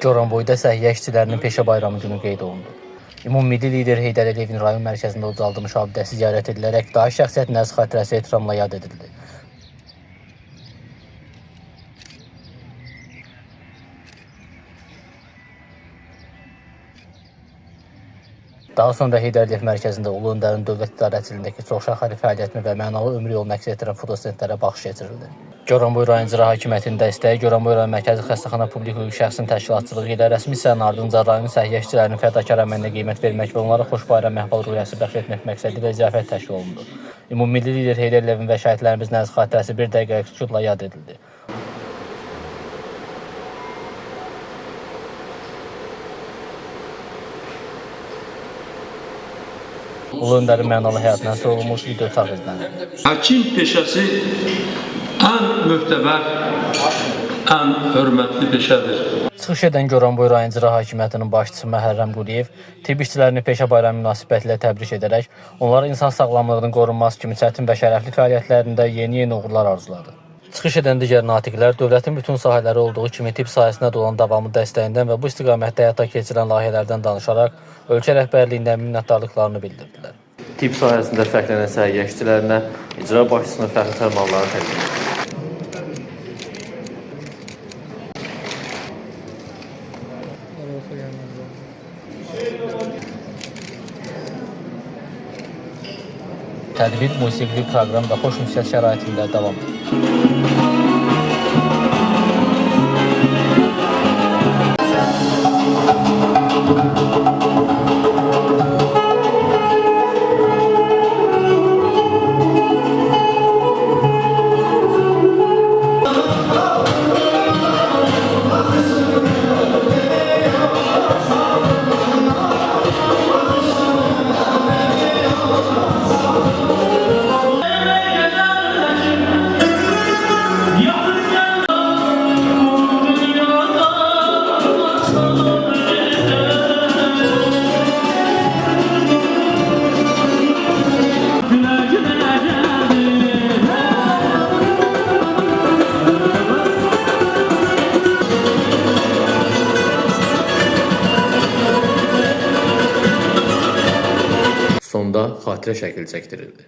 Goranboyda səhiyyə işçilərinin peşə bayramı günü qeyd olundu. Ümummilli lider Heydər Əliyevin rayon mərkəzində ucaldılmış abidəsi ziyarət edilərək dahi şəxsiyyət nəzr xatirəsi ehtiramla yad edildi. Daha sonra Heydər Əliyev mərkəzində Ulu Öndərin dövlət idarəçiliyindəki çoxşaxəli fəaliyyətini və mənalı ömrü yolunu əks etdirən fotosentlərə baxış keçirildi. Goranboy rayon icra hakimiyyətinin dəstəyi Goranboy rayon mərkəzi xəstəxana publik hüquqi şəxsin təşkilatçılığı ilə rəsmi hissənin ardınca rayon səhiyyə işçilərinin fədakar əməlinə qiymət vermək və onlara xoş bayram əhval-ruhiyyəsi bəxş etmək məqsədi ilə ziyafət təşkil olundu. Ümummilli lider Heydər Əliyevin və şəhidlərimiz nəzr xatirəsi bir dəqiqəlik sükutla yad edildi. Ulu Öndərin mənalı həyatına həsr olunmuş video çap izlənir. Hakim peşəsi ən möhtəbər, ən hörmətli peşədir. Çıxış edən Goranboy rayon icra hakimiyyətinin başçısı Məhərrəm Quliyev tibb işçilərini peşə bayramı münasibətilə təbrik edərək onlara insan sağlamlığının qorunması kimi çətin və şərəfli fəaliyyətlərində yeni uğurlar arzuladı. Çıxış edən digər natiqlər dövlətin bütün sahələri olduğu kimi tibb sahəsinə olan davamlı dəstəyindən və bu istiqamətdə həyata keçirilən layihələrdən danışaraq ölkə rəhbərliyindən minnətdarlıqlarını bildirdilər. Tibb sahəsində fərqlənən səhiyyə işçilərinə icra başçısının fəxri fərmanlarını təqdim etdi. Tədbir musiqili proqram və xoş ünsiyyət şəraitində davam edir. Sonda xatirə şəkli çəkdirildi.